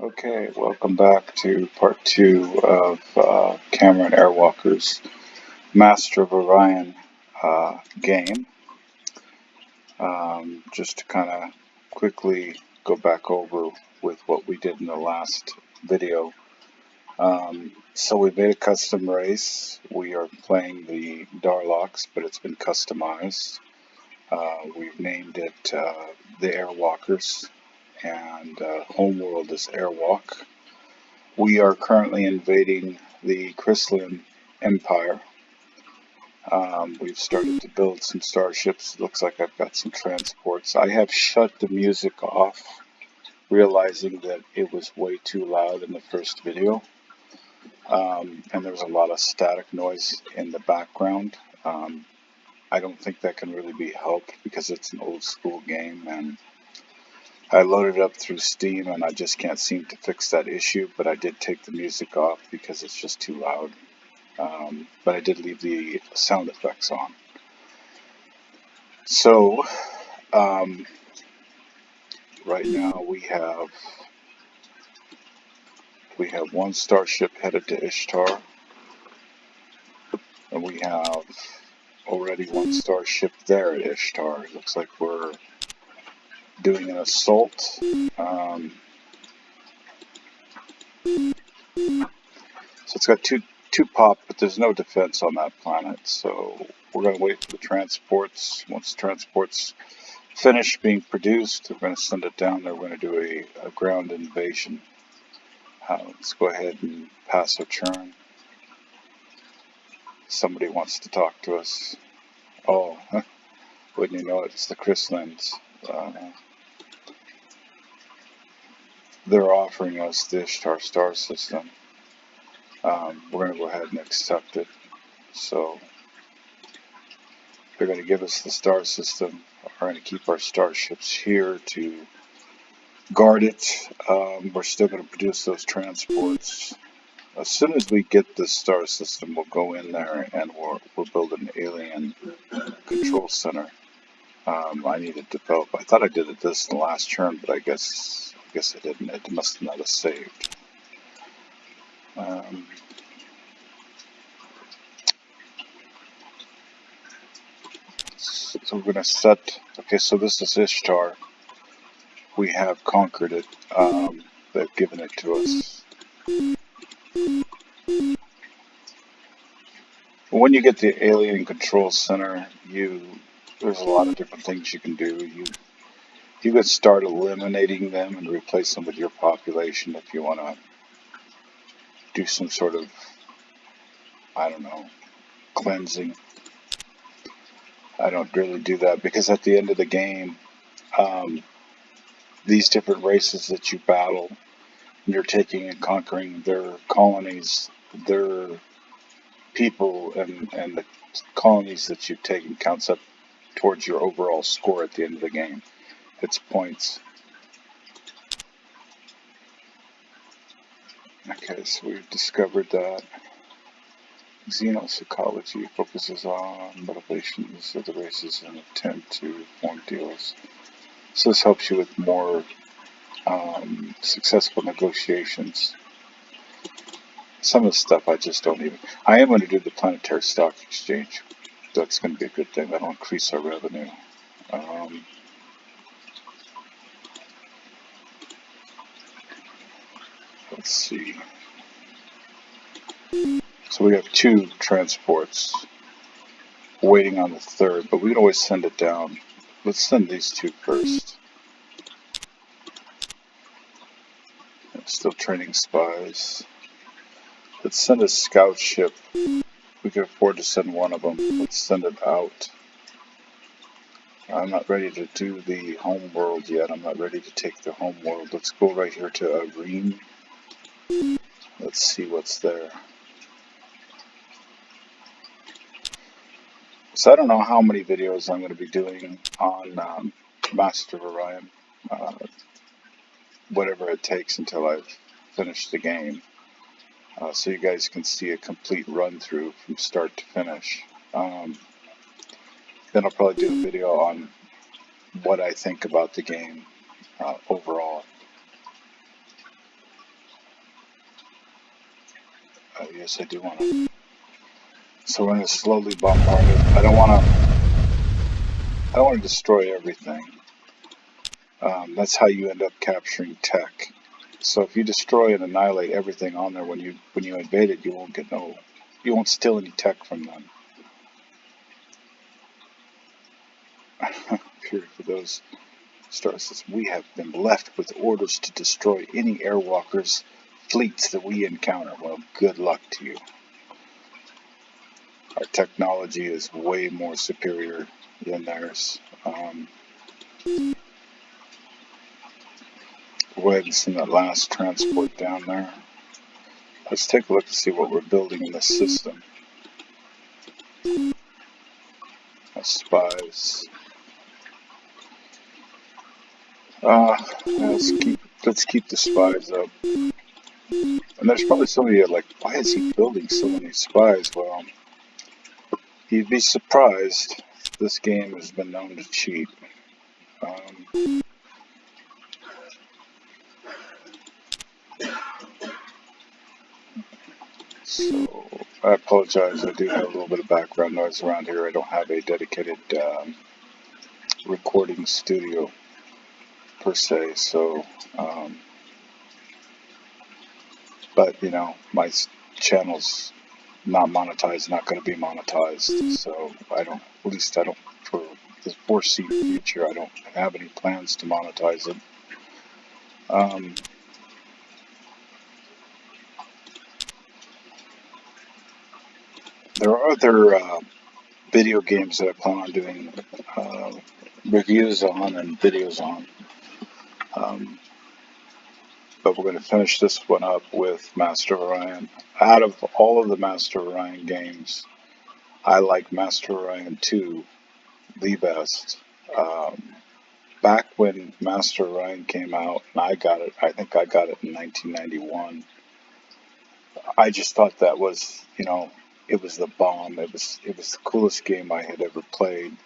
Okay, welcome back to part 2 of Cameron Airwalker's Master of Orion game. Just to kind of quickly go back over with what we did in the last video. So we made a custom race. We are playing the Darlocks, but it's been customized. We've named it the Airwalkers, and homeworld is Airwalk. We are currently invading the Crystalline Empire. We've started to build some starships. It looks like I've got some transports. I have shut the music off, realizing that it was way too loud in the first video. And there was a lot of static noise in the background. I don't think that can really be helped because it's an old school game, and I loaded it up through Steam and I just can't seem to fix that issue, but I did take the music off because it's just too loud. But I did leave the sound effects on. So, right now we have one starship headed to Ishtar, and we have already one starship there at Ishtar. It looks like we're doing an assault. So it's got two pop, but there's no defense on that planet. So we're going to wait for the transports. Once the transports finish being produced, we're going to send it down there. We're going to do a ground invasion. Let's go ahead and pass our turn. Somebody wants to talk to us. Oh, wouldn't you know it, it's the Crystallines. They're offering us the Ishtar star system. We're going to go ahead and accept it. So they're going to give us the star system. We're going to keep our starships here to guard it. We're still going to produce those transports. As soon as we get this star system, we'll go in there and we'll build an alien control center. I need to develop. I thought I did this in the last turn, but I guess I didn't. It must not have saved. So we're going to set. Okay, so this is Ishtar. We have conquered it. They've given it to us. When you get the alien control center, there's a lot of different things you can do. You could start eliminating them and replace them with your population if you want to do some sort of, I don't know, cleansing. I don't really do that because at the end of the game, these different races that you battle, you're taking and conquering their colonies, their people, and the colonies that you've taken counts up towards your overall score at the end of the game. It's points. Okay, so we've discovered that xenopsychology focuses on motivations of the races and attempt to form deals. So this helps you with more successful negotiations. Some of the stuff I just don't even. I am going to do the planetary stock exchange. That's going to be a good thing. That'll increase our revenue. Let's see. So we have 2 transports waiting on the 3rd, but we can always send it down. Let's send these 2 first. Still training spies. Let's send a scout ship. We can afford to send one of them. Let's send it out. I'm not ready to do the home world yet. I'm not ready to take the home world. Let's go right here to Orion. Let's see what's there. So I don't know how many videos I'm going to be doing on Master of Orion. Whatever it takes until I've finished the game. So you guys can see a complete run through from start to finish. Then I'll probably do a video on what I think about the game overall. Yes, I do want to. So we're going to slowly bombard it. I don't want to. I don't want to destroy everything. That's how you end up capturing tech. So if you destroy and annihilate everything on there when you invade it, you won't steal any tech from them. Here for those stars says we have been left with orders to destroy any Airwalkers fleets that we encounter. Well, good luck to you. Our technology is way more superior than theirs. Go ahead and send that last transport down there. Let's take a look to see what we're building in this system. Spies. Let's keep the spies up. And there's probably somebody like, why is he building so many spies? Well, you'd be surprised. This game has been known to cheat. So I apologize. I do have a little bit of background noise around here. I don't have a dedicated recording studio per se. So, but you know, my channel's not monetized, not going to be monetized. So at least I don't, for the foreseen future, I don't have any plans to monetize it. There are other video games that I plan on doing reviews on and videos on. But we're going to finish this one up with Master of Orion. Out of all of the Master of Orion games, I like Master of Orion 2 the best. Back when Master of Orion came out, and I think I got it in 1991, I just thought that was, it was the bomb. It was the coolest game I had ever played.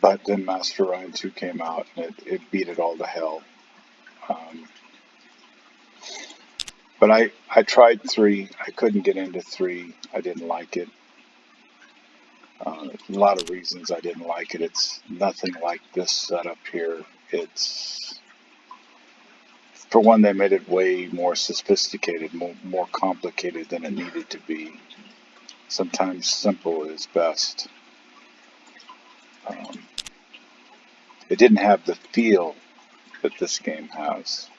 But then Master of Orion 2 came out, and it beat it all to hell. But I tried 3. I couldn't get into 3. I didn't like it. A lot of reasons I didn't like it. It's nothing like this setup here. It's, for one, they made it way more sophisticated, more complicated than it needed to be. Sometimes simple is best. It didn't have the feel that this game has.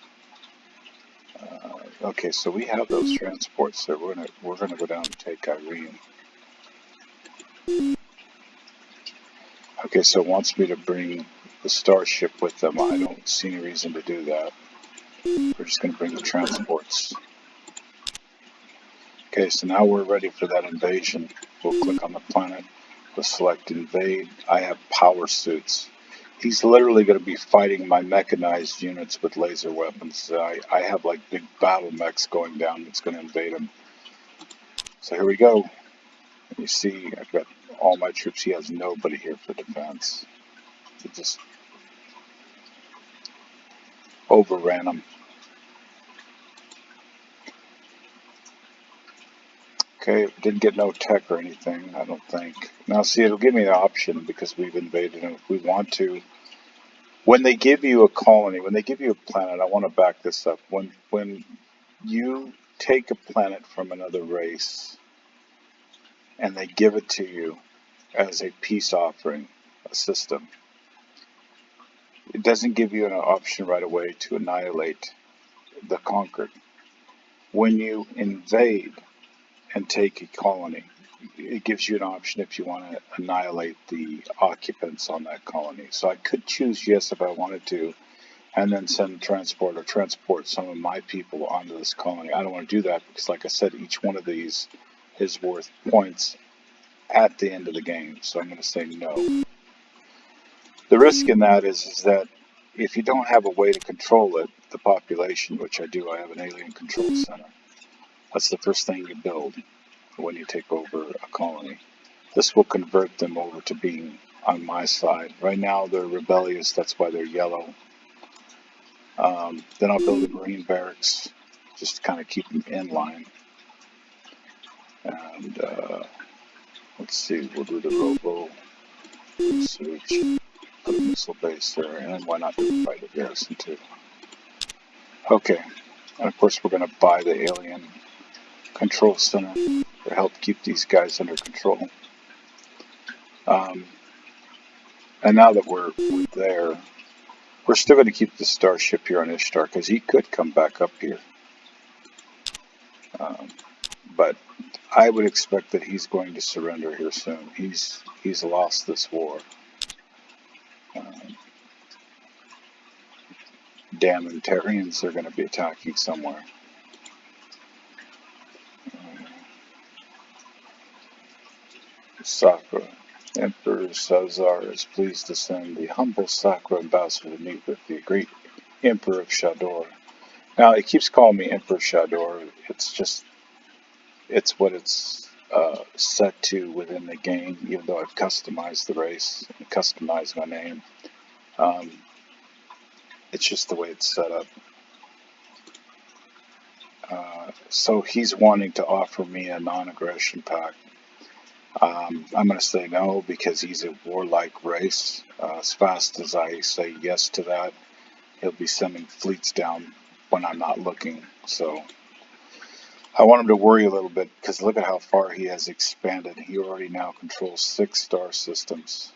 Okay, so we have those transports there. We're gonna go down and take Irene. Okay, so it wants me to bring the starship with them. I don't see any reason to do that. We're just gonna bring the transports. Okay, so now we're ready for that invasion. We'll click on the planet. We'll select invade. I have power suits. He's literally going to be fighting my mechanized units with laser weapons. I have like big battle mechs going down that's going to invade him. So here we go. You see, I've got all my troops. He has nobody here for defense. He just overran him. Okay, didn't get no tech or anything, I don't think. Now see, it'll give me the option because we've invaded him if we want to. When they give you a colony, when they give you a planet, I want to back this up. When you take a planet from another race and they give it to you as a peace offering, a system, it doesn't give you an option right away to annihilate the conquered. When you invade and take a colony, it gives you an option if you want to annihilate the occupants on that colony. So I could choose yes if I wanted to, and then send transport or transport some of my people onto this colony. I don't want to do that because, like I said, each one of these is worth points at the end of the game. So I'm going to say no. The risk in that is that if you don't have a way to control it, the population, which I do, I have an alien control center. That's the first thing you build when you take over a colony. This will convert them over to being on my side. Right now they're rebellious, that's why they're yellow. Then I'll build a marine barracks just to kind of keep them in line. And let's see, we'll do the robo research, put a missile base there, and why not do fighter garrison too? Okay, and of course we're going to buy the alien control center to help keep these guys under control. And now that we're there, we're still going to keep the starship here on Ishtar because he could come back up here. But I would expect that he's going to surrender here soon. He's lost this war. Damn Antarians are going to be attacking somewhere. Sakra. Emperor Cesar is pleased to send the humble Sakra ambassador to meet with the great Emperor of Shador. Now, it keeps calling me Emperor Shador. It's what it's set to within the game, even though I've customized the race and customized my name. It's just the way it's set up. So he's wanting to offer me a non-aggression pact. I'm going to say no because he's a warlike race. As fast as I say yes to that, he'll be sending fleets down when I'm not looking. So I want him to worry a little bit because look at how far he has expanded. He already now controls 6 star systems.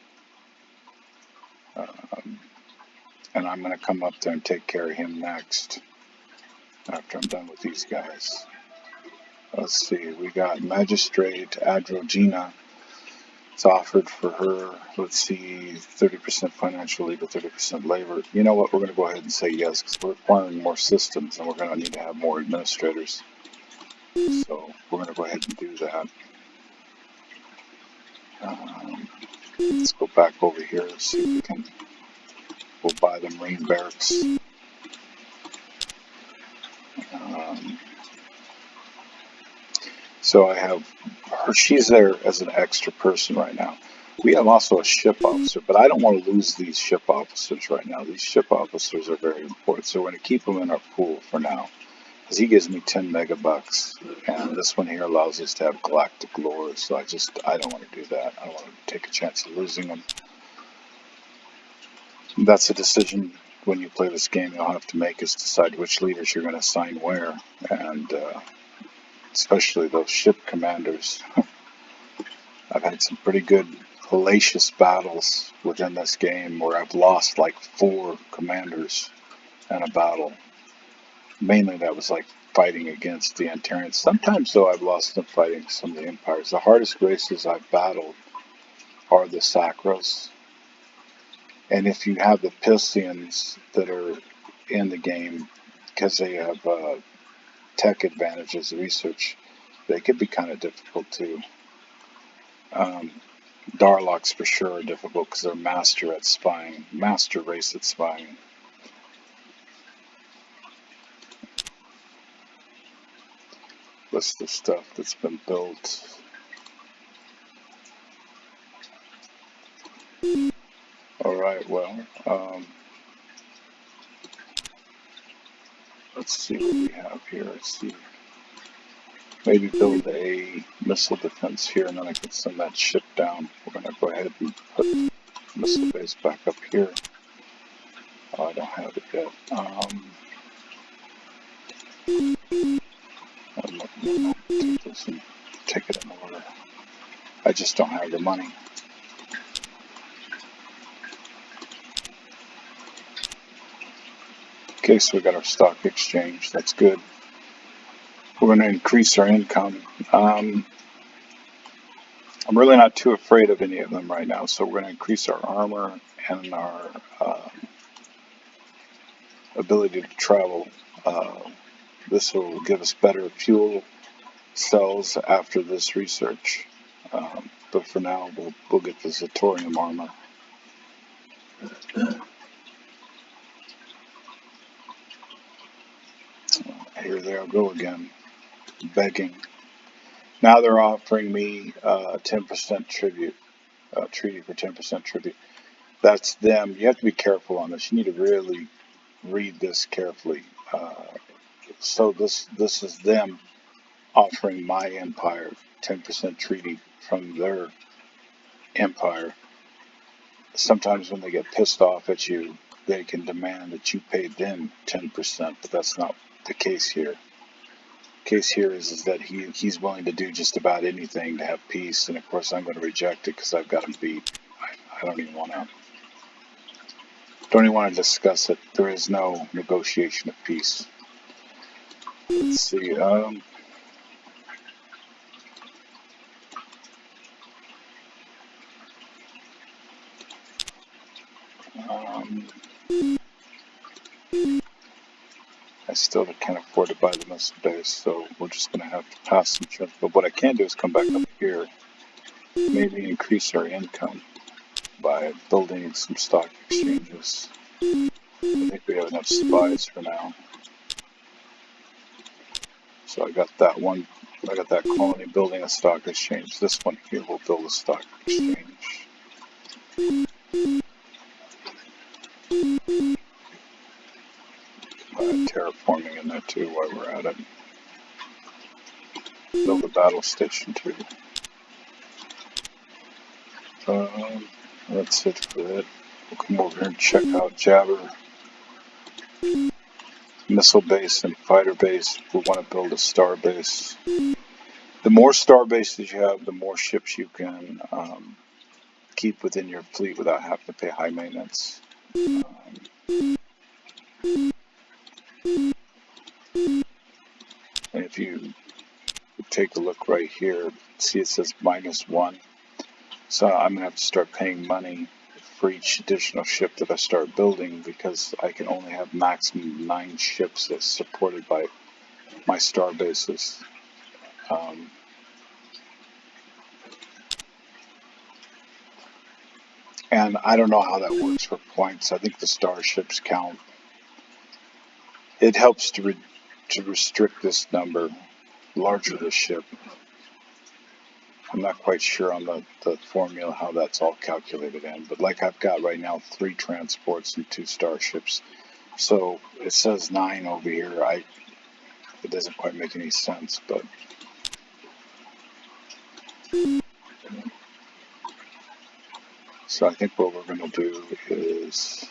And I'm going to come up there and take care of him next after I'm done with these guys. Let's see, we got Magistrate Adrogina. It's offered for her, let's see, 30% financial legal, 30% labor. You know what, we're going to go ahead and say yes because we're acquiring more systems and we're going to need to have more administrators. So we're going to go ahead and do that. Let's go back over here and see if we can, we'll buy the Marine barracks. So I have her, she's there as an extra person right now. We have also a ship officer, but I don't want to lose these ship officers right now. These ship officers are very important, so we're going to keep them in our pool for now. Because he gives me 10 megabucks, and this one here allows us to have galactic lore, so I don't want to do that. I don't want to take a chance of losing them. That's a decision when you play this game you'll have to make, is decide which leaders you're going to assign where, and especially those ship commanders. I've had some pretty good hellacious battles within this game where I've lost like 4 commanders in a battle. Mainly that was like fighting against the Antarians. Sometimes though I've lost them fighting some of the empires. The hardest races I've battled are the Sakras. And if you have the Piscians that are in the game, because they have tech advantages, research, they could be kind of difficult too. Darlocks for sure are difficult because they're master at spying, master race at spying. List of stuff that's been built. Alright, well, let's see what we have here. Let's see. Maybe build a missile defense here and then I can send that ship down. We're going to go ahead and put the missile base back up here. Oh, I don't have it yet. I'm going to take this and take it in order. I just don't have the money. Okay, so we got our stock exchange. That's good. We're going to increase our income. I'm really not too afraid of any of them right now, so we're going to increase our armor and our ability to travel. This will give us better fuel cells after this research. But for now, we'll get the Zatorium armor. Here they'll go again, begging. Now they're offering me 10% tribute, treaty for 10% tribute. That's them. You have to be careful on this. You need to really read this carefully. So this is them offering my empire 10% treaty from their empire. Sometimes when they get pissed off at you, they can demand that you pay them 10%, but that's not the case here. The case here is that he's willing to do just about anything to have peace, and of course I'm going to reject it because I've got him beat. I don't even want to discuss it. There is no negotiation of peace. Let's see. I still can't afford to buy the missile base, so we're just going to have to pass some trips. But what I can do is come back up here, maybe increase our income by building some stock exchanges. I think we have enough spies for now. So I got that one. I got that colony building a stock exchange. This one here will build a stock exchange. Terraforming in there too while we're at it. Build a battle station too. That's it for it. We'll come over here and check out Jabber. Missile base and fighter base. We want to build a star base. The more star bases you have, the more ships you can keep within your fleet without having to pay high maintenance. And if you take a look right here, see it says -1. So I'm going to have to start paying money for each additional ship that I start building because I can only have maximum 9 ships that's supported by my star bases. And I don't know how that works for points. I think the starships count. It helps to restrict this number. Larger the ship. I'm not quite sure on the formula how that's all calculated in. But like I've got right now 3 transports and 2 starships. So it says 9 over here. It doesn't quite make any sense, but so I think what we're going to do is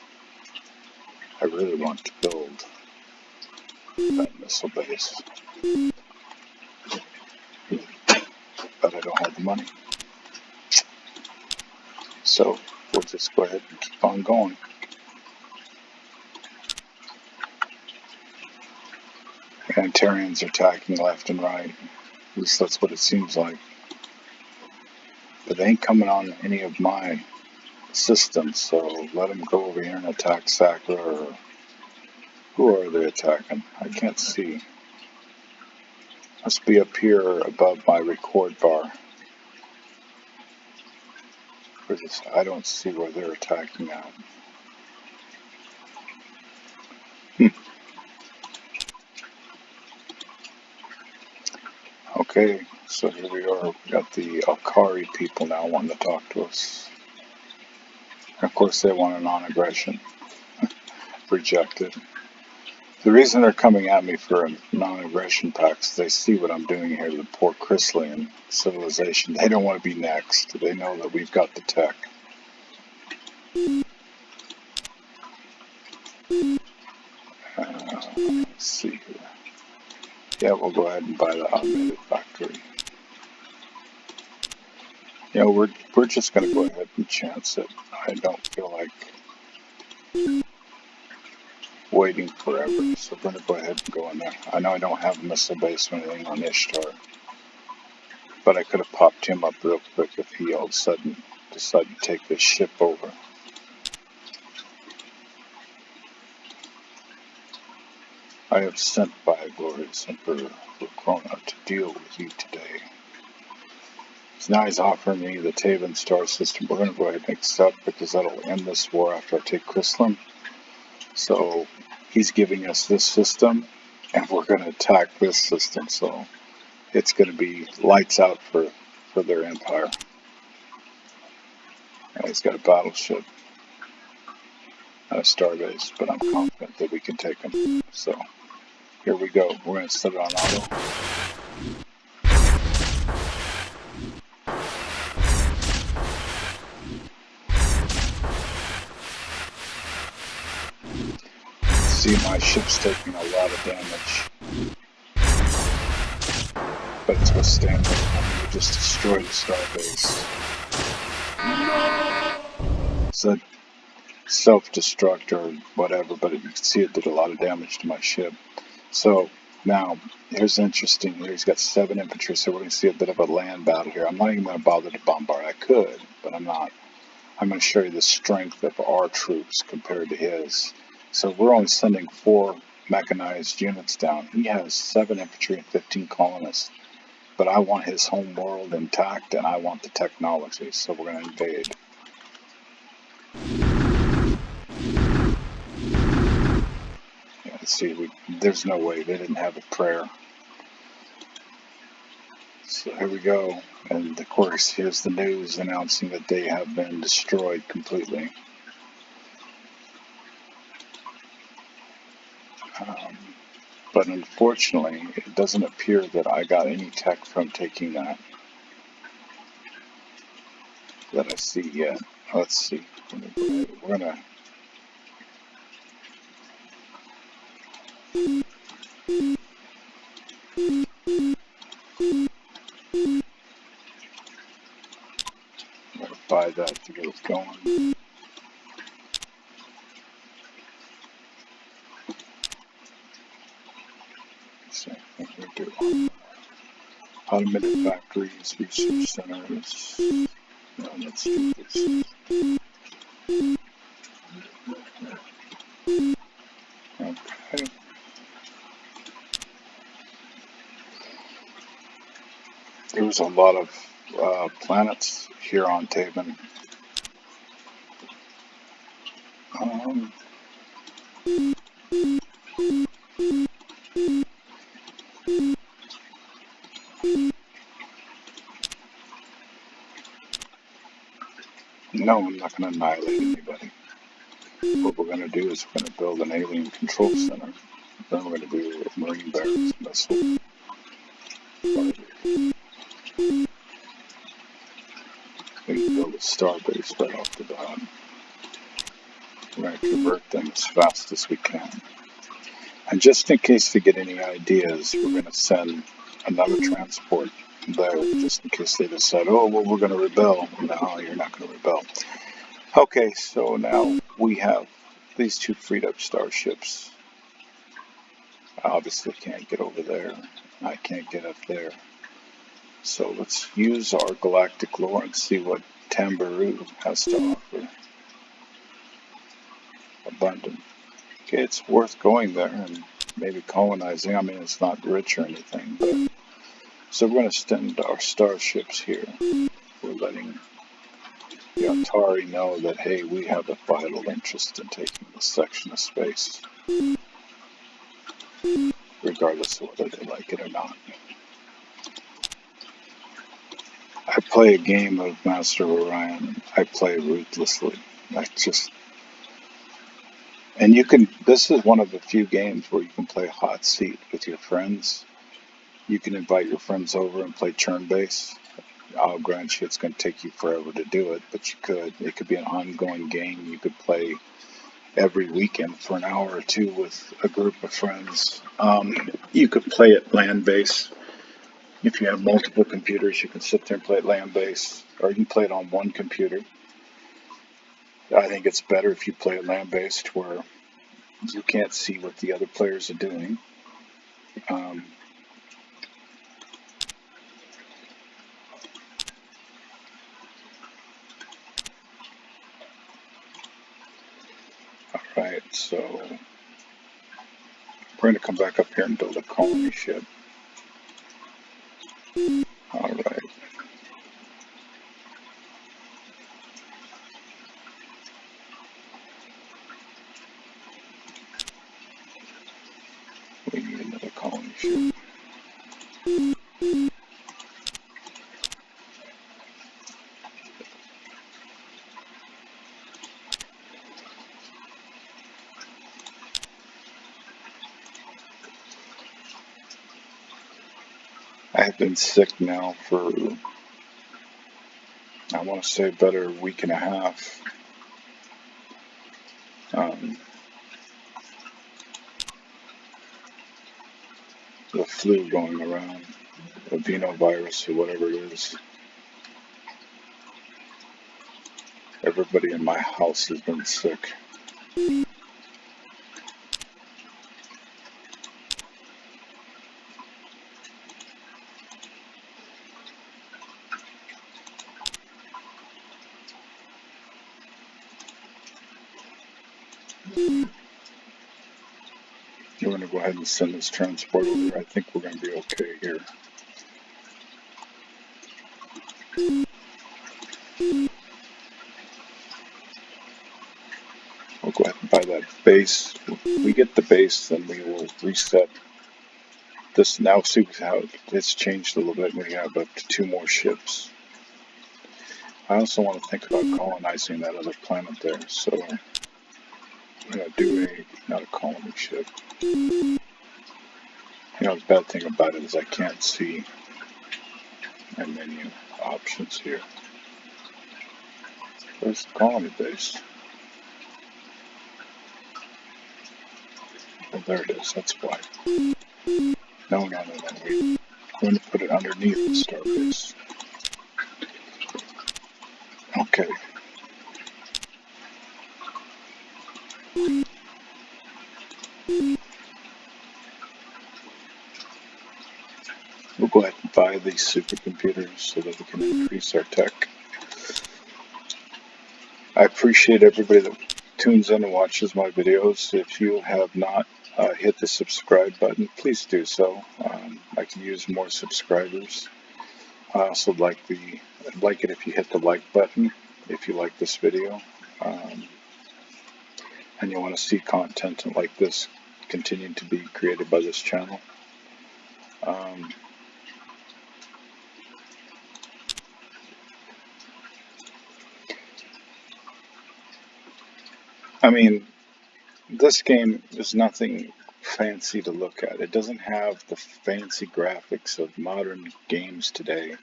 I really want to build that missile base, but I don't have the money. So we'll just go ahead and keep on going. Planetarians are attacking left and right. At least that's what it seems like. But they ain't coming on any of my systems, so let them go over here and attack Sacra, or who are they attacking? I can't see. Must be up here above my record bar. I don't see where they're attacking at. Okay, so here we are. We got the Alkari people now wanting to talk to us. And of course, they want a non-aggression. Rejected. The reason they're coming at me for a non-aggression pact is they see what I'm doing here to the poor Chrysalian civilization. They don't want to be next. They know that we've got the tech. Let's see here. Yeah, we'll go ahead and buy the automated factory. You know, we're just going to go ahead and chance it. I don't feel like waiting forever, so we're going to go ahead and go in there. I know I don't have a missile base or anything on Ishtar, but I could have popped him up real quick if he all of a sudden decided to take this ship over. I have sent by glorious Emperor Crona to deal with you today. So now he's offering me the Taven star system. We're going to go ahead and accept because that'll end this war after I take Chrysalian. So he's giving us this system, and we're going to attack this system. So it's going to be lights out for their empire. And he's got a battleship and a starbase, but I'm confident that we can take him. So Here we go. We're going to set it on auto. See, my ship's taking a lot of damage, but it's withstanding. We just destroyed the starbase. So self-destruct or whatever, but you can see it did a lot of damage to my ship. So now, here's interesting. Here he's got 7 infantry, so we're going to see a bit of a land battle here. I'm not even going to bother to bombard. I could, but I'm not. I'm going to show you the strength of our troops compared to his. So we're only sending 4 mechanized units down. He has 7 infantry and 15 colonists. But I want his home world intact, and I want the technology, so we're going to invade. Yeah, see, there's no way. They didn't have a prayer. So here we go. And of course, here's the news announcing that they have been destroyed completely. But unfortunately, it doesn't appear that I got any tech from taking that I see yet. Let's see. We're gonna buy that to get it going. So what we do. Automated factories, research centers. No, let's do this. Okay. There's a lot of planets here on Taban. No, I'm not going to annihilate anybody. What we're going to do is we're going to build an alien control center. Then we're going to do a Marine barracks missile. We can build a starbase right off the bat. We're going to convert them as fast as we can. And just in case they get any ideas, we're going to send another transport there, just in case they decide, oh, well, we're going to rebel. No, you're not going to rebel. Okay, so now we have these 2 freed up starships. I obviously can't get over there. I can't get up there. So let's use our galactic lore and see what Tambaru has to offer. Abundant. Okay, it's worth going there and maybe colonizing. I mean, it's not rich or anything, but so we're going to send our starships here. We're letting the Atari know that, hey, we have a vital interest in taking this section of space, regardless of whether they like it or not. I play a game of Master of Orion. I play ruthlessly. And you can, this is one of the few games where you can play hot seat with your friends. You can invite your friends over and play turn base. I'll grant you it's going to take you forever to do it, but you could. It could be an ongoing game. You could play every weekend for an hour or 2 with a group of friends. You could play at land base. If you have multiple computers, you can sit there and play at land base, or you can play it on one computer. I think it's better if you play at land based where you can't see what the other players are doing. Alright, so we're going to come back up here and build a colony ship. Alright. We need another colony ship. I have been sick now for, I want to say, better a week and a half. The flu going around, adenovirus or whatever it is. Everybody in my house has been sick. I'm going to go ahead and send this transport over. I think we're going to be okay here. We'll go ahead and buy that base. If we get the base, then we will reset this. Now see how it's changed a little bit. We have up to 2 more ships. I also want to think about colonizing that other planet there, so I'm going to do not a colony ship. You know, the bad thing about it is I can't see my menu options here. Where's the colony base? Oh, there it is, that's why. No, wait. I'm going to put it underneath the star base. Okay. We'll go ahead and buy these supercomputers so that we can increase our tech. I appreciate everybody that tunes in and watches my videos. If you have not hit the subscribe button, please do so. I can use more subscribers. I also like it if you hit the like button if you like this video, and you want to see content like this continue to be created by this channel. I mean, this game is nothing fancy to look at. It doesn't have the fancy graphics of modern games today.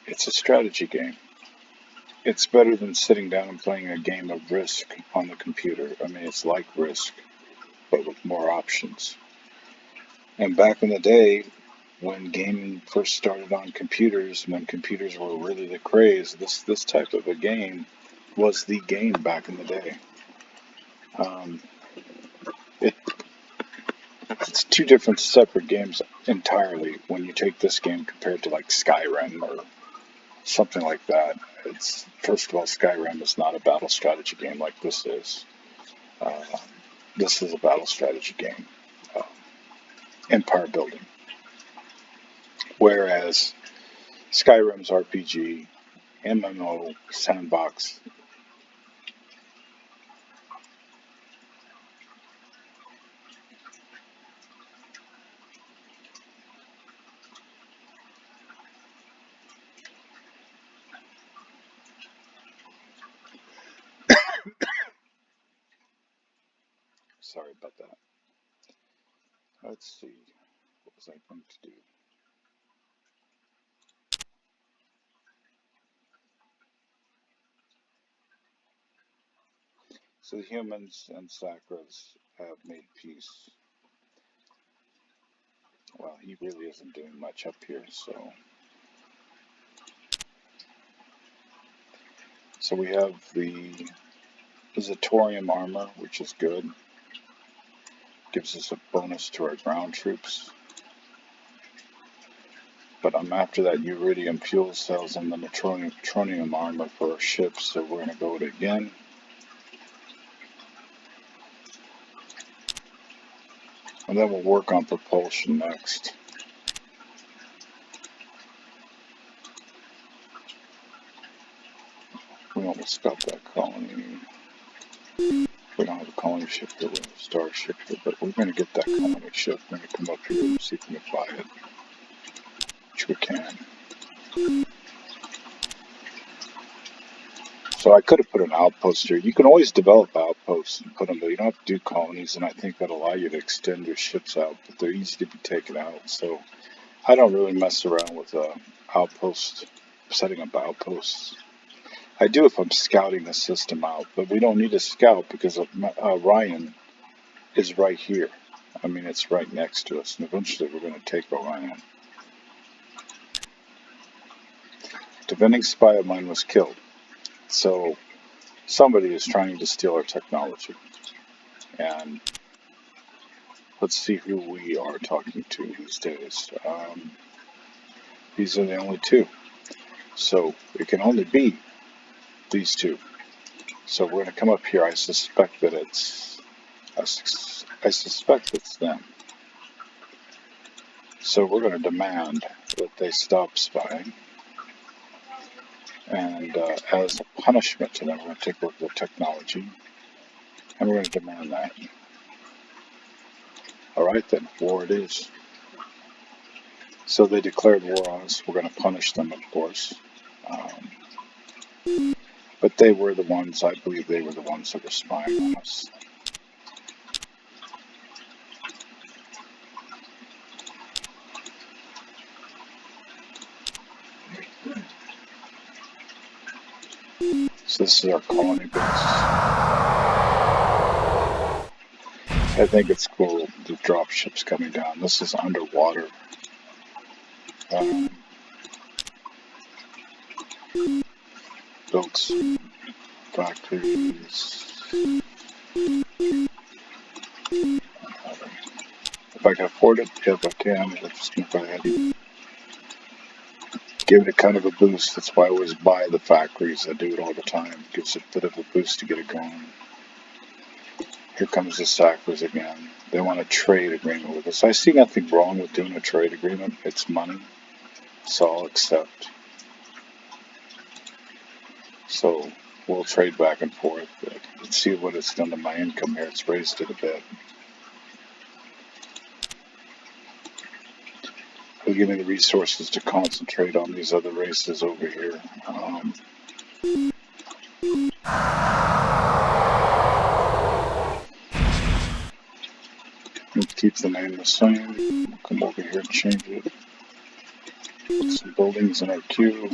It's a strategy game. It's better than sitting down and playing a game of Risk on the computer. I mean, it's like Risk, but with more options. And back in the day, when gaming first started on computers, when computers were really the craze, this type of a game was the game back in the day. It's 2 different separate games entirely when you take this game compared to like Skyrim or something like that. It's, first of all, Skyrim is not a battle strategy game like this is. This is a battle strategy game, empire building. Whereas Skyrim's RPG, MMO, sandbox. Sorry about that. Let's see. What was I going to do? So the humans and Sakras have made peace. Well, he really isn't doing much up here, so we have the Zatorium armor, which is good. Gives us a bonus to our ground troops. But I'm after that Uridium fuel cells and the Neutronium armor for our ships, so we're going to go to it again. And then we'll work on propulsion next. We almost got that colony. We don't have a colony shifter, we have a star shifter, but we're going to get that colony shift. We're going to come up here and see if we can buy it, which we can. So I could have put an outpost here. You can always develop outposts and put them there. You don't have to do colonies, and I think that allow you to extend your ships out, but they're easy to be taken out. So I don't really mess around with outposts, setting up outposts. I do if I'm scouting the system out, but we don't need to scout because Orion is right here. I mean, it's right next to us, and eventually we're going to take Orion. Defending spy of mine was killed, so somebody is trying to steal our technology. And let's see who we are talking to these days. These are the only two, so it can only be these two. So we're going to come up here. I suspect that I suspect it's them. So we're going to demand that they stop spying. And as a punishment to them, we're going to take a look at the technology. And we're going to demand that. Alright then, war it is. So they declared war on us. We're going to punish them, of course. But they were the ones, I believe they were the ones that were spying on us. So this is our colony base. I think it's cool, the drop ships coming down. This is underwater. Built some factories. If I can afford it, if I can, I'm just going to go ahead and give it a kind of a boost. That's why I always buy the factories. I do it all the time. It gives it a bit of a boost to get it going. Here comes the Sackers again. They want a trade agreement with us. I see nothing wrong with doing a trade agreement. It's money, so I'll accept. So we'll trade back and forth. Let's see what it's done to my income here. It's raised it a bit. It'll give me the resources to concentrate on these other races over here. Keep the name the same. We'll come over here and change it. Put some buildings in our queue.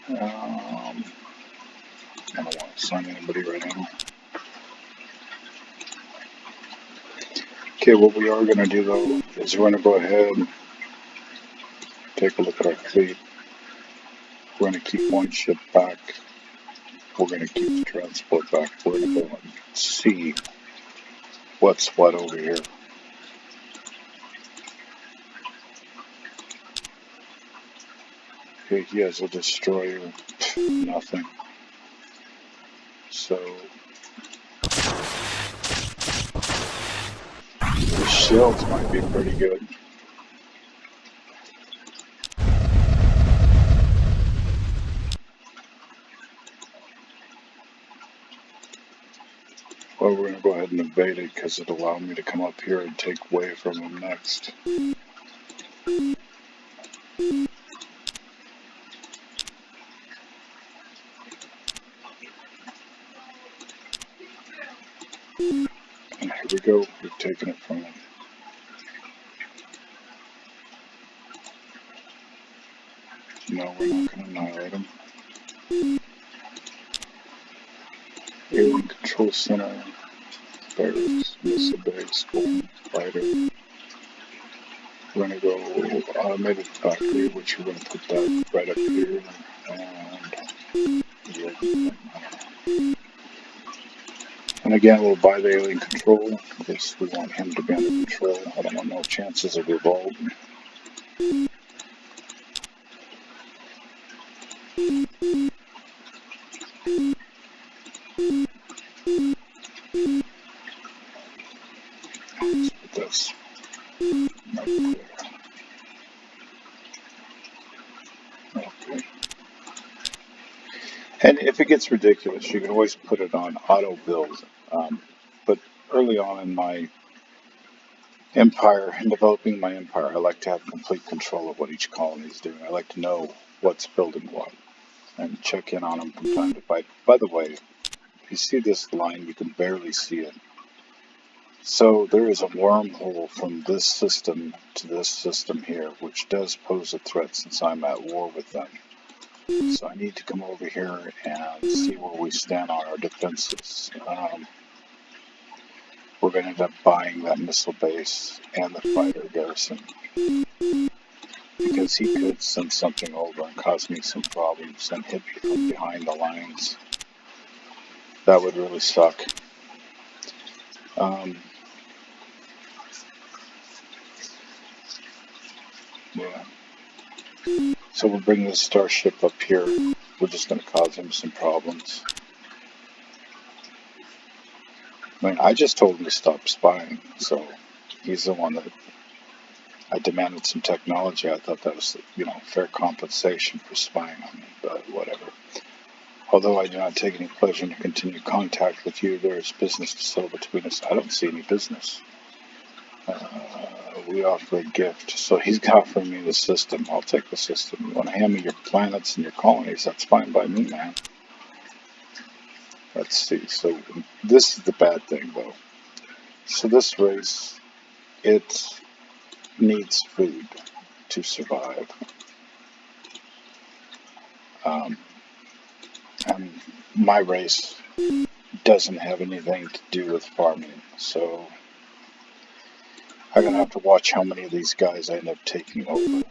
I don't want to sign anybody right now. Okay, what we are going to do though is we're going to go ahead and take a look at our fleet. We're going to keep one ship back. We're going to keep the transport back. We're going to go and see what's what over here. Okay, he has a destroyer. Nothing. So the shields might be pretty good. Well, we're going to go ahead and invade it because it'll allow me to come up here and take away from them next. And here we go, we've taken it from them. No, we're not going to annihilate them. Alien Control Center, barracks, missile base, fighter. We're going to go automated factory, which we're going to put that right up here. And again, we'll buy the alien control because we want him to be under control. I don't want no chances of revolt. Let's put this right there. Okay. And if it gets ridiculous, you can always put it on auto build. But early on in my empire, in developing my empire, I like to have complete control of what each colony is doing. I like to know what's building what and check in on them from time to time. By the way, if you see this line, you can barely see it. So there is a wormhole from this system to this system here, which does pose a threat since I'm at war with them. So I need to come over here and see where we stand on our defenses. We're going to end up buying that missile base and the fighter garrison, because he could send something over and cause me some problems and hit me from behind the lines. That would really suck. Yeah. So we'll bring this starship up here. We're just going to cause him some problems. I mean, I just told him to stop spying, so he's the one that I demanded some technology. I thought that was, fair compensation for spying on me, but whatever. Although I do not take any pleasure in continue contact with you, there is business to settle between us. I don't see any business. We offer a gift. So he's offering me the system. I'll take the system. You want to hand me your planets and your colonies? That's fine by me, man. Let's see. So this is the bad thing, though. So this race, it needs food to survive. And my race doesn't have anything to do with farming. So I'm going to have to watch how many of these guys I end up taking over.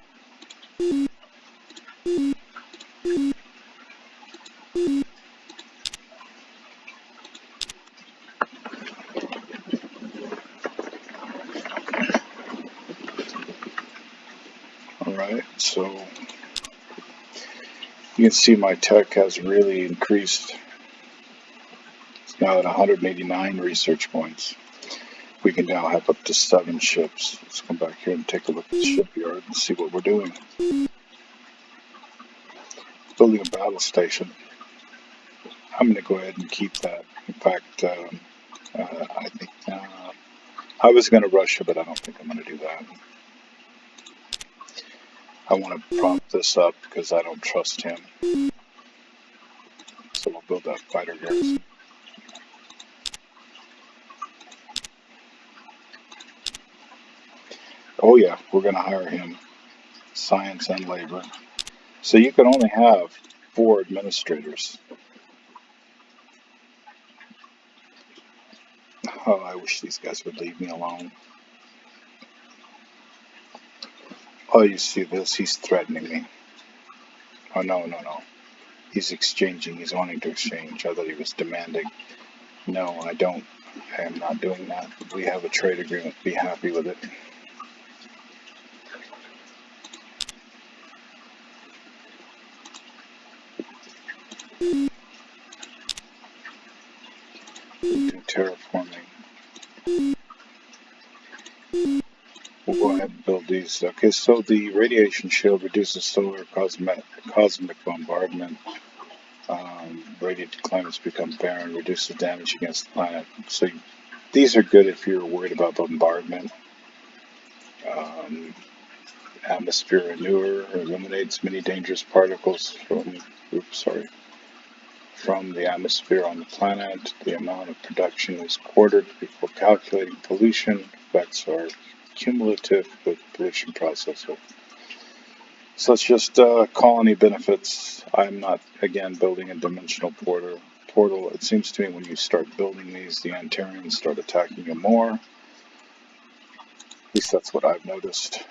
Alright, so you can see my tech has really increased. It's now at 189 research points. We can now have up to 7 ships. Let's come back here and take a look at the shipyard and see what we're doing. Building a battle station. I'm going to go ahead and keep that. In fact, I think I was going to rush it, but I don't think I'm going to do that. I want to prop this up because I don't trust him. So we'll build that fighter garrison. Oh yeah, we're going to hire him. Science and labor. So you can only have 4 administrators. Oh, I wish these guys would leave me alone. Oh, you see this? He's threatening me. Oh, no. He's exchanging. He's wanting to exchange. I thought he was demanding. No, I don't. I am not doing that. We have a trade agreement. Be happy with it. Do terraforming. We'll go ahead and build these. Okay, so the radiation shield reduces solar cosmic bombardment. Radiant climates become barren, reduces damage against the planet. So these are good if you're worried about bombardment. Atmosphere renewer eliminates many dangerous particles from the atmosphere on the planet. The amount of production is quartered before calculating pollution. Effects are cumulative with pollution processor. So it's just colony benefits. I'm not, again, building a dimensional portal. It seems to me when you start building these, the Antarians start attacking you more. At least that's what I've noticed.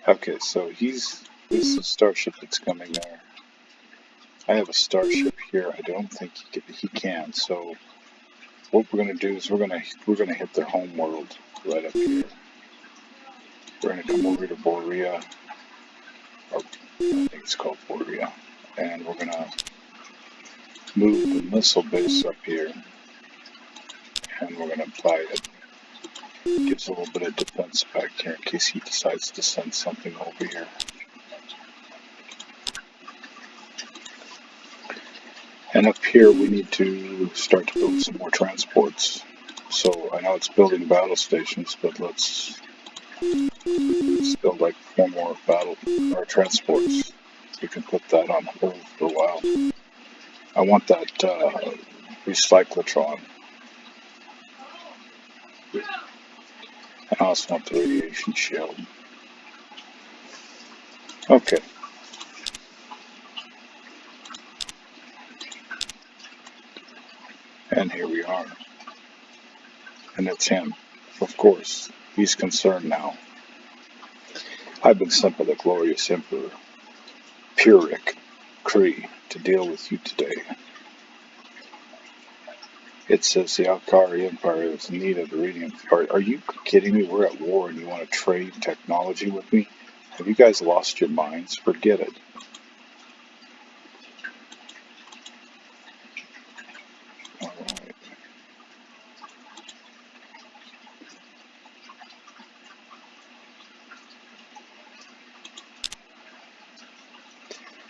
Okay, so this is a starship that's coming there. I have a starship here. I don't think he can. So what we're going to do is we're going to hit their home world right up here. We're going to come over to Borea, or I think it's called Borea, and we're going to move the missile base up here, and we're going to apply it. Gives a little bit of defense back here in case he decides to send something over here. And up here we need to start to build some more transports. So I know it's building battle stations, but let's build like 4 more battle or transports. We can put that on hold for a while. I want that recyclotron. And I also want the radiation shield. Okay. And here we are. And it's him. Of course. He's concerned now. I've been sent by the glorious Emperor Puric Kree to deal with you today. It says the Alkari Empire is in need of iridium. Are you kidding me? We're at war and you want to trade technology with me? Have you guys lost your minds? Forget it. Alright.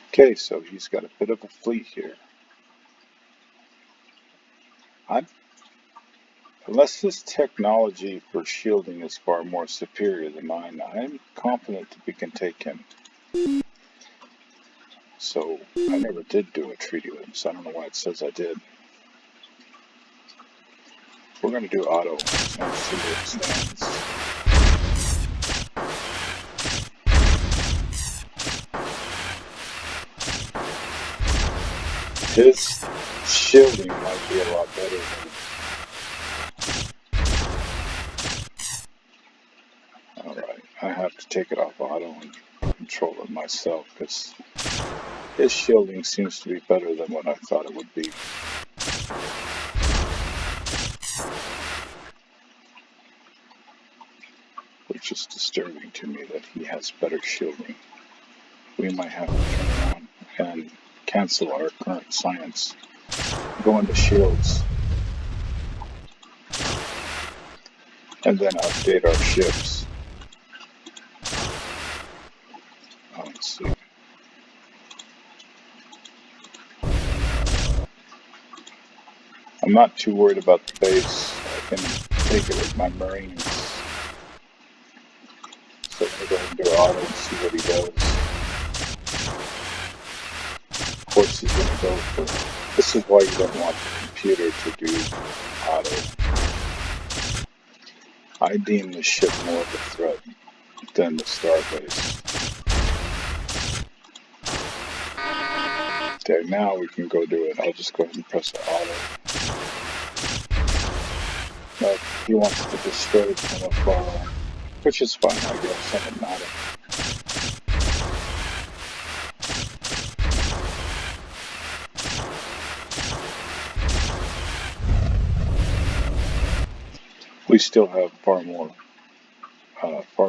Okay, so he's got a bit of a fleet here. Unless this technology for shielding is far more superior than mine, I'm confident that we can take him. So, I never did do a treaty with him, so I don't know why it says I did. We're going to do auto and see where it stands. His shielding might be a lot better than... Alright, I have to take it off auto and control it myself, because his shielding seems to be better than what I thought it would be. Which is disturbing to me that he has better shielding. We might have to turn around and cancel our current science. Go into shields. And then update our ships. Let's see. I'm not too worried about the base. I can take it with my Marines. So I'm going to go ahead and do auto and see what he does. Of course he's going to go for... This is why you don't want the computer to do auto. I deem the ship more of a threat than the starbase. Okay, now we can go do it. I'll just go ahead and press the auto. But he wants to destroy it from afar, which is fine, I guess. Doesn't matter. We still have far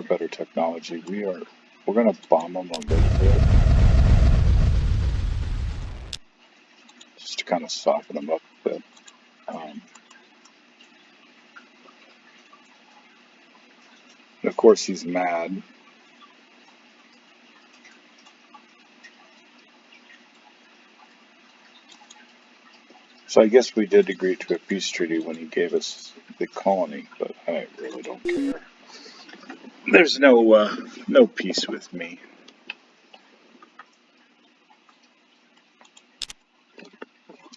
better technology. We're going to bomb them a little bit, just to kind of soften them up a bit. And of course he's mad. So I guess we did agree to a peace treaty when he gave us the colony, but I really don't care. There's no peace with me.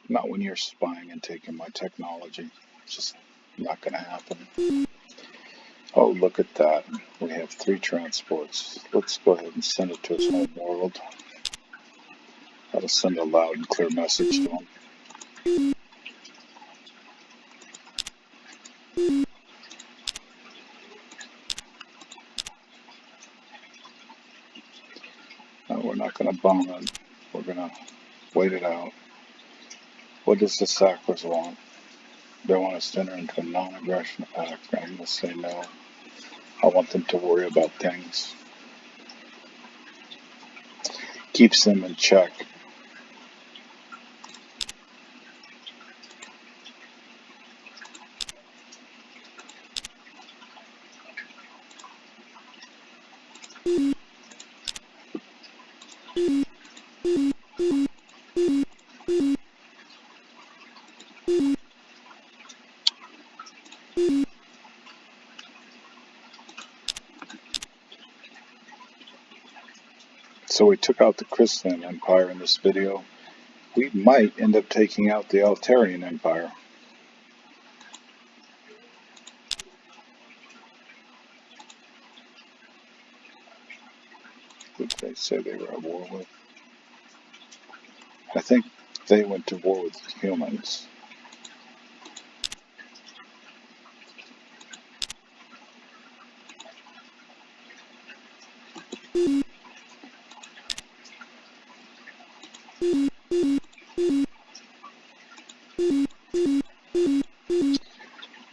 Not when you're spying and taking my technology. It's just not going to happen. Oh, look at that. We have 3 transports. Let's go ahead and send it to his home world. That'll send a loud and clear message to him. No, we're not going to bomb it. We're going to wait it out. What does the Sackers want? They want us to enter into a non-aggression pact. I'm going to say no. I want them to worry about things. Keeps them in check. So we took out the Crystalline Empire in this video. We might end up taking out the Altarian Empire. Who did they say they were at war with? I think they went to war with humans.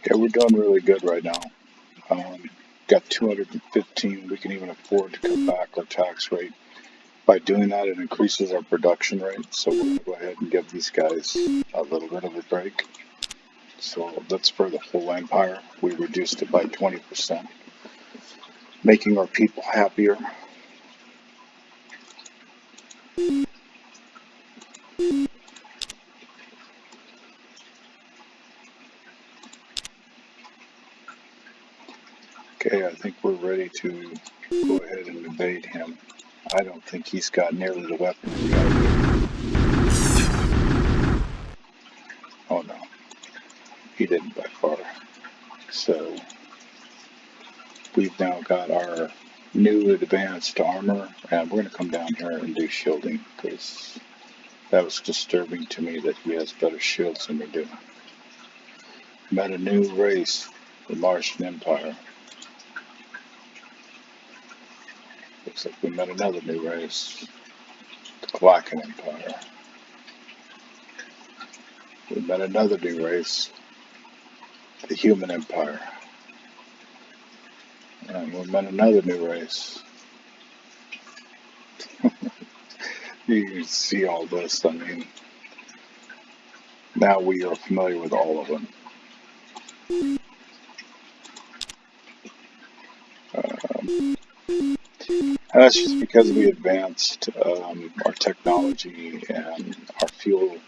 Yeah, we're doing really good right now. Got 215. We can even afford to cut back our tax rate. By doing that, it increases our production rate. So we're going to go ahead and give these guys a little bit of a break. So that's for the whole empire. We reduced it by 20%, making our people happier. Okay, I think we're ready to go ahead and invade him. I don't think he's got nearly the weapons we got. Oh no, he didn't by far. So we've now got our new advanced armor, and we're going to come down here and do shielding, because that was disturbing to me that he has better shields than we do. Met a new race, the Martian Empire. Looks like we met another new race, the Glacan Empire. We met another new race, the Human Empire. And we met another new race. You can see all this. I mean, now we are familiar with all of them. And that's just because we advanced our technology and our fuel,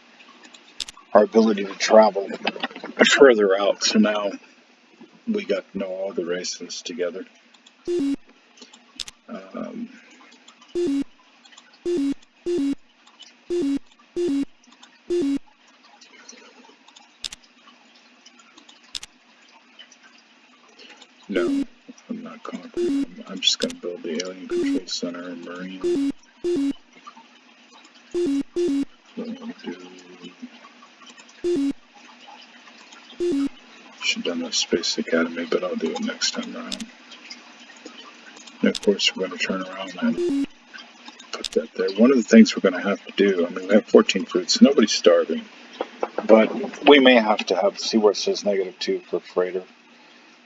our ability to travel further out. So now we got to know all the races together. No, I'm not conquering them. I'm just going to build the Alien Control Center and Marine. Should have done the Space Academy, but I'll do it next time around. And of course, we're going to turn around and put that there. One of the things we're going to have to do, I mean, we have 14 fruits, nobody's starving, but we may have to see where it says -2 for freighter.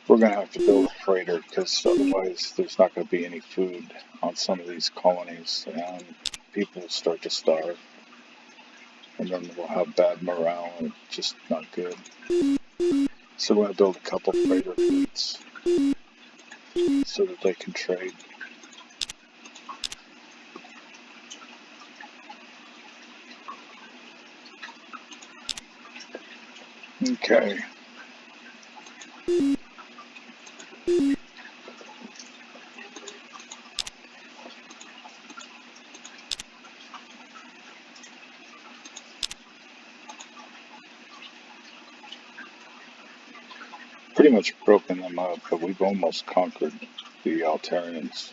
We're going to have to build a freighter, because otherwise there's not going to be any food on some of these colonies, and people will start to starve. And then we'll have bad morale, and just not good. So we're going to build a couple freighter fleets so that they can trade. Okay. Pretty much broken them up, but we've almost conquered the Altarians.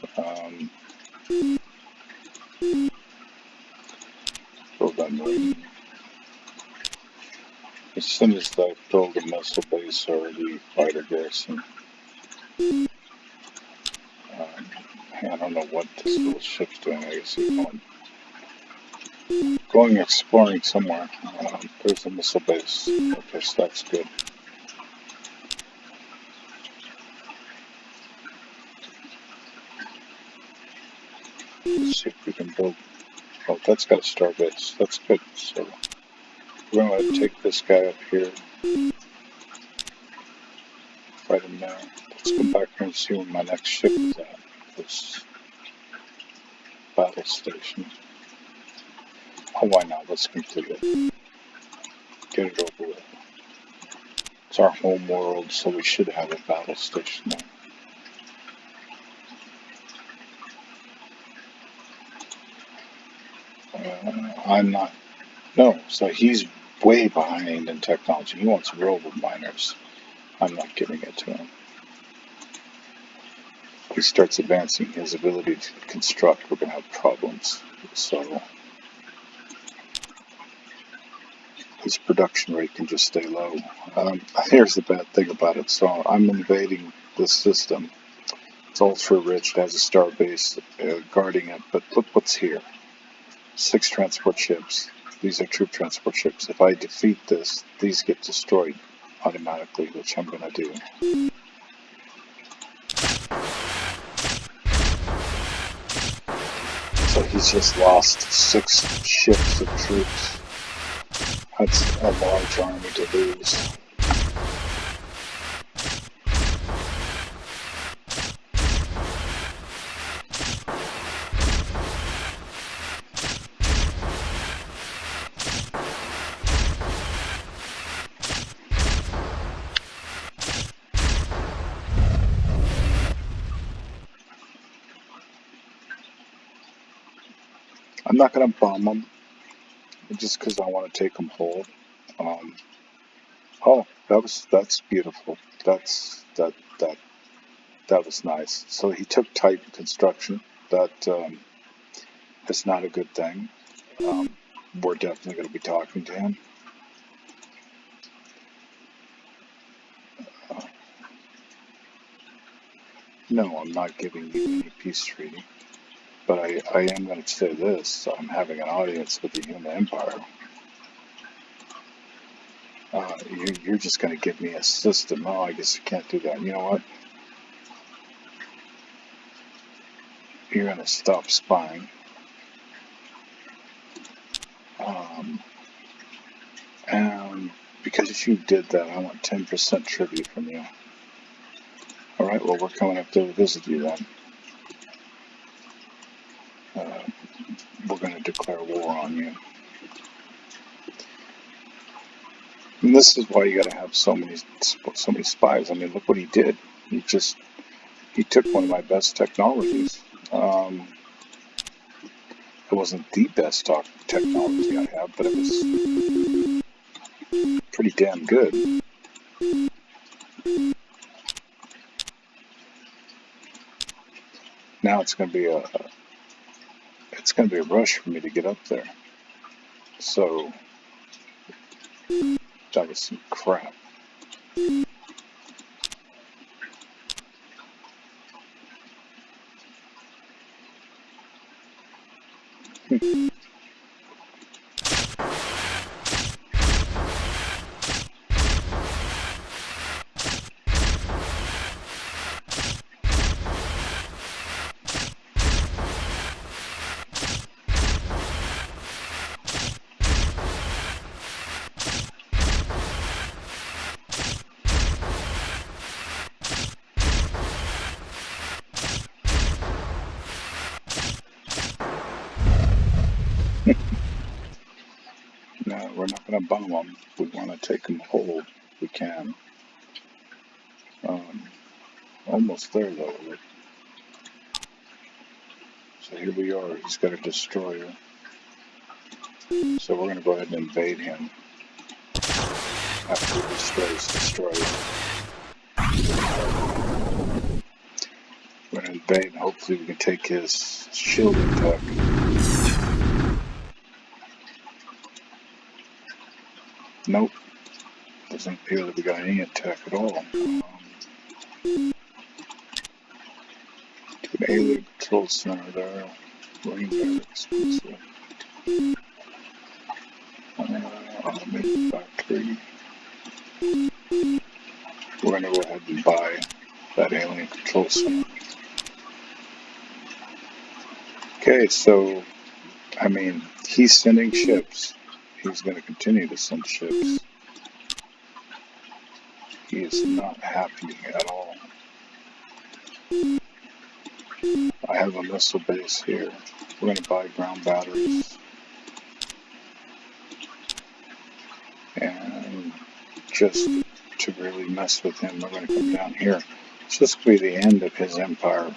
Build that marine. As soon as I build a missile base or the fighter garrison, I don't know what this little ship's doing. I guess he's going exploring somewhere. There's a missile base. Okay, so that's good. Let's see if we can build. Oh, that's got a star base. That's good. So we're going to take this guy up here. Fight him now. Let's go back here and see where my next ship is at. This battle station. Oh, why not? Let's complete it. Get it over with. It's our home world, so we should have a battle station there. I'm not. No, so he's way behind in technology. He wants robo miners. I'm not giving it to him. If he starts advancing his ability to construct, we're going to have problems. So his production rate can just stay low. Here's the bad thing about it. So I'm invading this system. It's ultra rich. It has a star base guarding it. But look what's here. 6 transport ships. These are troop transport ships. If I defeat this, these get destroyed automatically, which I'm going to do. So he's just lost 6 ships of troops. That's a large army to lose. I'm not going to bomb him just because I want to take him whole. Oh, that's beautiful. That was nice. So he took Titan construction. That is not a good thing. We're definitely going to be talking to him. No, I'm not giving you any peace treaty. But I am going to say this. I'm having an audience with the Human Empire. You're just going to give me a system. Oh, I guess you can't do that. You know what? You're going to stop spying. And because if you did that, I want 10% tribute from you. Alright, well, we're coming up to visit you then. We're going to declare war on you. And this is why you got to have so many spies. I mean, look what he did. He took one of my best technologies. It wasn't the best technology I have, but it was pretty damn good. Now it's going to be a rush for me to get up there. So that was some crap. No, we're not going to bomb them. We want to take them whole. We can. Almost there, though. So here we are. He's got a destroyer. So we're going to go ahead and invade him after he destroys the destroyer. We're going to invade and hopefully we can take his shielding tech. Nope. Doesn't appear that we got any attack at all. An alien control center there. Marine exclusive. Automated factory. We're going to go ahead and buy that alien control center. Okay, so, I mean, he's sending ships. He's going to continue to send ships. He is not happy at all. I have a missile base here. We're going to buy ground batteries. And just to really mess with him, we're going to come down here. So this will be the end of his empire.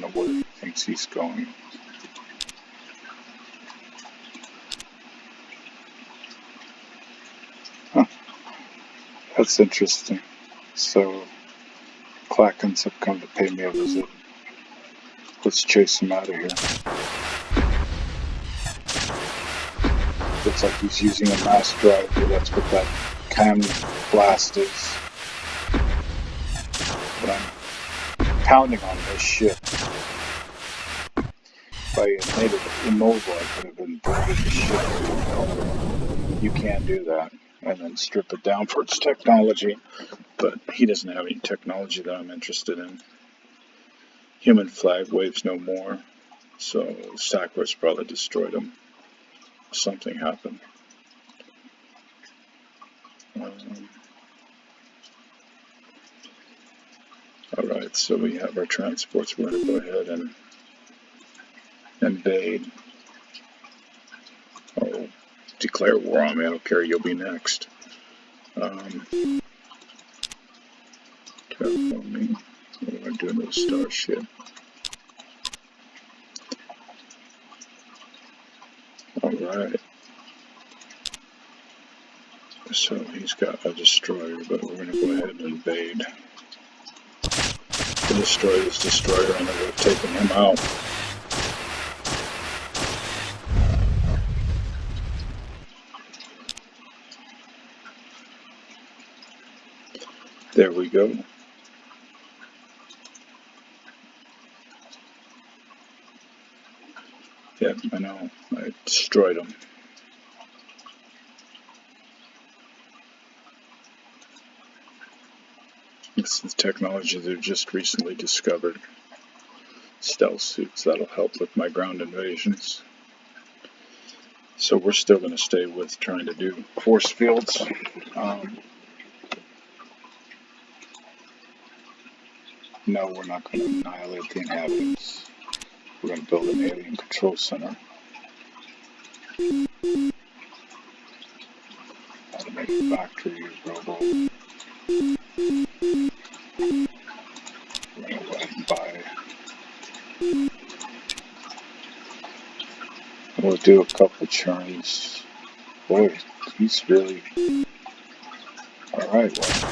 know where he thinks he's going. Huh, that's interesting. So, Clackens have come to pay me a visit. Let's chase him out of here. Looks like he's using a mass driver. That's what that cam blast is. But I'm pounding on this ship. If I had made it immobile, I could have inverted the ship. You can't do that. And then strip it down for its technology. But he doesn't have any technology that I'm interested in. Human flag waves no more. So Sacros probably destroyed him. Something happened. Alright, so we have our transports. We're going to go ahead and invade. Oh, declare war on me. I don't care. You'll be next. Terraforming. What am I doing to the starship? Alright. So he's got a destroyer, but we're going to go ahead and invade. To destroy this destroyer, and then we're taking him out. There we go. Yep, I know. I destroyed him. It's the technology they've just recently discovered. Stealth suits, that'll help with my ground invasions. So we're still going to stay with trying to do force fields. No, we're not going to annihilate the inhabitants. We're going to build an alien control center. How to make a factory, robo. We're going to go ahead and buy. We'll do a couple churns. Boy, he's really... Alright, well.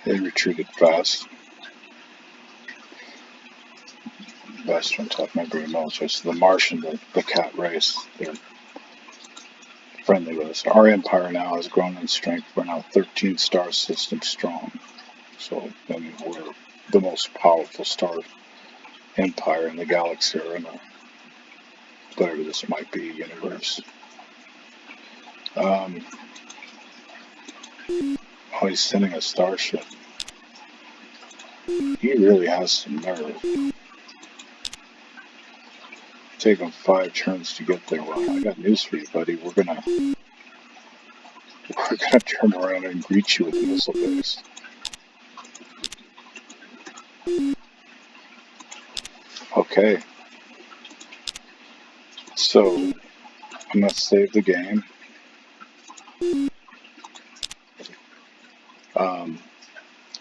They retreated fast. Best on top of my green military. So the Martian, the cat race, they're friendly with us. Our empire now has grown in strength. We're now 13 star systems strong. So, I mean, we're the most powerful star empire in the galaxy, or in a, whatever this might be, universe. Oh, he's sending a starship. He really has some nerve. Take him 5 turns to get there. Well, I got news for you, buddy. We're gonna turn around and greet you with a missile base. Okay. So, I'm gonna save the game.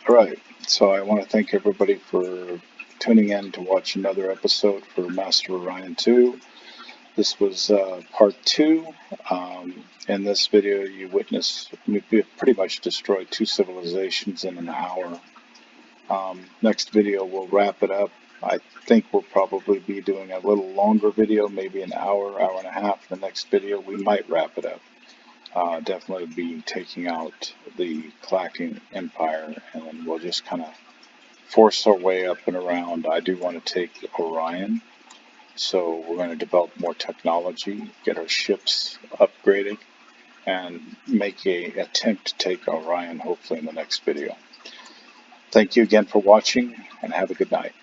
Alright, so I want to thank everybody for tuning in to watch another episode for Master Orion 2. This was part 2. In this video, you witnessed we pretty much destroyed 2 civilizations in an hour. Next video, we'll wrap it up. I think we'll probably be doing a little longer video, maybe an hour, hour and a half. The next video, we might wrap it up. Definitely be taking out the Clacking Empire, and then we'll just kind of force our way up and around. I do want to take Orion, so we're going to develop more technology, get our ships upgraded, and make an attempt to take Orion hopefully in the next video. Thank you again for watching, and have a good night.